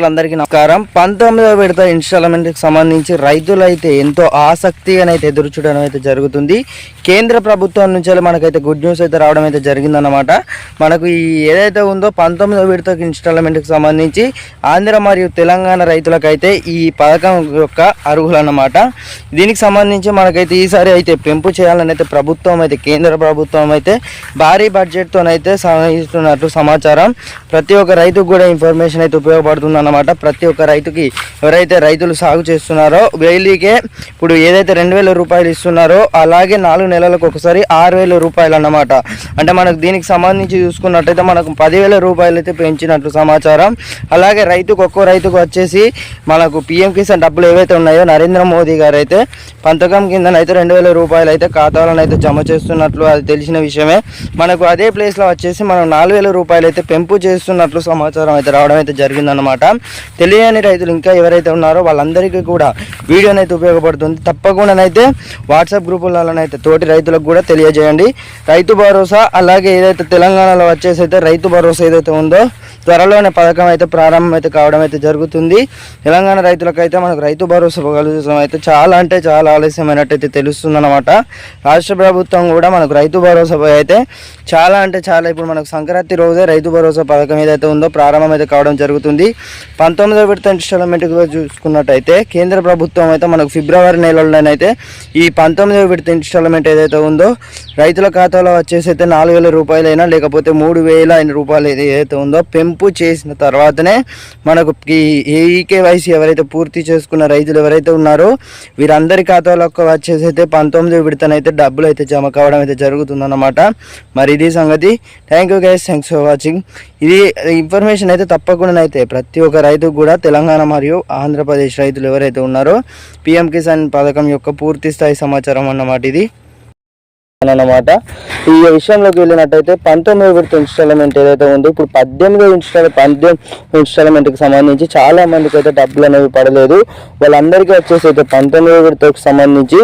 అందరికీ నమస్కారం. 19వ విడత ఇన్స్టాల్మెంట్ కి సంబంధించి రైతులైతే ఎంతో ఆసక్తిగానైతే ఎదురు చూడడం అయితే జరుగుతుంది. కేంద్ర ప్రభుత్వం నుంచి మనకైతే గుడ్ న్యూస్ అయితే రావడం అయితే జరిగిందన్నమాట. మనకు ఈ ఏదైతే ఉందో 19వ విడత ఇన్స్టాల్మెంట్ కి సంబంధించి ఆంధ్ర మరియు తెలంగాణ రైతులకైతే ఈ పథకం యొక్క అర్హులు అన్నమాట. దీనికి సంబంధించి మనకైతే ఈసారి అయితే పెంపు చేయాలని అయితే ప్రభుత్వం అయితే కేంద్ర ప్రభుత్వం అయితే భారీ బడ్జెట్తోనైతే సహాయిస్తున్నట్లు సమాచారం. ప్రతి ఒక్క రైతుకు కూడా ఇన్ఫర్మేషన్ అయితే ఉపయోగపడుతుంది అన్నమాట. ప్రతి ఒక్క రైతుకి ఎవరైతే రైతులు సాగు చేస్తున్నారో డైలీకే ఇప్పుడు ఏదైతే 2000 రూపాయలు ఇస్తున్నారో అలాగే 4 నెలలకు ఒకసారి 6000 రూపాయలు అన్నమాట. అంటే మనకు దీనికి సంబంధించి చూసుకున్నట్టయితే మనకు 10,000 రూపాయలు అయితే పెంచినట్లు సమాచారం. అలాగే ఒక్కో రైతుకు వచ్చేసి మనకు పిఎం కిసాన్ డబ్బులు ఏవైతే ఉన్నాయో నరేంద్ర మోదీ గారు అయితే పథకం కిందనైతే 2000 రూపాయలు అయితే ఖాతాలను అయితే జమ చేస్తున్నట్లు అది తెలిసిన విషయమే. మనకు అదే ప్లేస్లో వచ్చేసి మనం 4000 రూపాయలు అయితే పెంపు చేస్తున్నట్లు సమాచారం అయితే రావడం అయితే జరిగిందన్నమాట. తెలియని రైతులు ఇంకా ఎవరైతే ఉన్నారో వాళ్ళందరికీ కూడా వీడియోనైతే ఉపయోగపడుతుంది. తప్పకుండానైతే వాట్సాప్ గ్రూపులలోనైతే తోటి రైతులకు కూడా తెలియజేయండి. రైతు భరోసా అలాగే ఏదైతే తెలంగాణలో వచ్చేసి అయితే రైతు భరోసా ఏదైతే ఉందో త్వరలోనే పథకం అయితే ప్రారంభం అయితే కావడం అయితే జరుగుతుంది. తెలంగాణ రైతులకైతే మనకు రైతు భరోసా కలుగుతాం అయితే చాలా అంటే చాలా ఆలస్యమైనట్టయితే తెలుస్తుందన్నమాట. రాష్ట్ర ప్రభుత్వం కూడా మనకు రైతు భరోసా అయితే చాలా అంటే చాలా ఇప్పుడు మనకు సంక్రాంతి రోజే రైతు భరోసా పథకం ఏదైతే ఉందో ప్రారంభం అయితే కావడం జరుగుతుంది. 19వ విడత ఇన్స్టాల్మెంట్ చూసుకున్నట్టయితే కేంద్ర ప్రభుత్వం అయితే మనకు ఫిబ్రవరి నెలలోనైతే ఈ 19వ విడత ఇన్స్టాల్మెంట్ ఏదైతే ఉందో రైతుల ఖాతాలో వచ్చేసి అయితే 4000 రూపాయలైనా లేకపోతే 3000 రూపాయలు ఏదైతే ఉందో పెంపు చేసిన తర్వాతనే మనకు ఈకేవైసీ ఎవరైతే పూర్తి చేసుకున్న రైతులు ఎవరైతే ఉన్నారో వీరందరి ఖాతాలోకి వచ్చేసి అయితే 19వ విడతనైతే డబ్బులు అయితే జమ కావడం అయితే జరుగుతుందన్నమాట. మరి ఇది సంగతి. Thank you guys, thanks for watching. ఇది ఇన్ఫర్మేషన్ అయితే తప్పకుండా అయితే ప్రతి ఒక్క రైతుకు కూడా తెలంగాణ మరియు ఆంధ్రప్రదేశ్ రైతులు ఎవరైతే ఉన్నారో పిఎం కిసాన్ పథకం యొక్క పూర్తి స్థాయి సమాచారం అన్నమాట ఇది అన్నమాట. ఈ విషయంలోకి వెళ్ళినట్టయితే 19వ విడత ఇన్స్టాల్మెంట్ ఏదైతే ఉందో ఇప్పుడు 18వ ఇన్స్టాల్మెంట్కి సంబంధించి చాలా మందికి అయితే డబ్బులు అనేవి పడలేదు. వాళ్ళందరికీ వచ్చేసి అయితే 19వ విడతకు సంబంధించి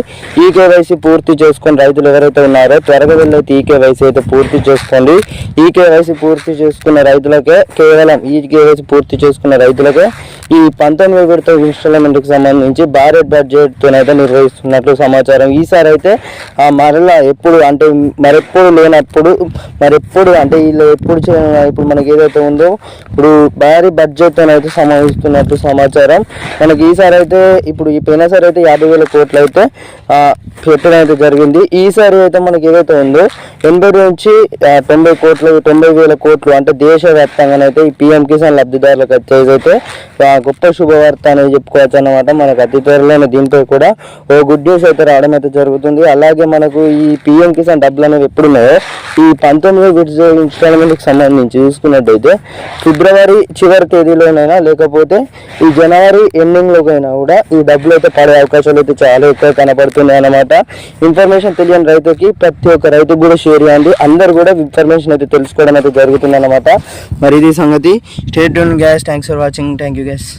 ఈకేవైసీ పూర్తి చేసుకుని రైతులు ఎవరైతే ఉన్నారో త్వరగా వెళ్ళైతే ఈకేవైసీ అయితే పూర్తి చేసుకోండి. ఈకేవైసీ పూర్తి చేసుకున్న రైతులకే కేవలం ఈకేవైసీ పూర్తి చేసుకున్న రైతులకే ఈ 19వ విడత ఇన్స్టాల్మెంట్కి సంబంధించి భారీ బడ్జెట్తోనైతే నిర్వహిస్తున్నట్లు సమాచారం. ఈసారి అయితే మరలా ఎప్పుడు అంటే మరెప్పుడు లేనప్పుడు మరెప్పుడు అంటే వీళ్ళు ఎప్పుడు ఇప్పుడు మనకి ఏదైతే ఉందో ఇప్పుడు భారీ బడ్జెట్తోనైతే సమావేస్తున్నట్లు సమాచారం. మనకి ఈసారి అయితే ఇప్పుడు ఈ పోయినసారి అయితే 50,000 కోట్లు అయితే పెట్టడం అయితే జరిగింది. ఈసారి అయితే మనకి ఏదైతే ఉందో 80 నుంచి 90,000 కోట్లు అంటే దేశవ్యాప్తంగానైతే ఈ పిఎం కిసాన్ లబ్ధిదారులకు వచ్చేసి అయితే గొప్ప శుభవార్త అనేది చెప్పుకోవచ్చు అన్నమాట. మనకు అతి త్వరలోనే దీంతో కూడా ఓ గుడ్ న్యూస్ అయితే రావడం అయితే జరుగుతుంది. అలాగే మనకు ఈ పిఎం కిసాన్ డబ్బులు అనేవి ఎప్పుడున్నాయో ఈ 19వ విడత ఇన్స్టాల్మెంట్కి సంబంధించి చూసుకున్నట్టయితే ఫిబ్రవరి చివరి తేదీలోనైనా లేకపోతే ఈ జనవరి ఎండింగ్లోకైనా కూడా ఈ డబ్బులు అయితే పడే అవకాశాలు అయితే చాలా ఎక్కువ కనపడుతున్నాయి అన్నమాట. ఇన్ఫర్మేషన్ తెలియని రైతుకి ప్రతి ఒక్క రైతుకు కూడా షేర్ చేయండి. అందరు కూడా ఇన్ఫర్మేషన్ అయితే తెలుసుకోవడం అయితే జరుగుతుంది అన్నమాట. మరి ఇది సంగతి. Stay tuned guys, thanks for watching. Thank you guys.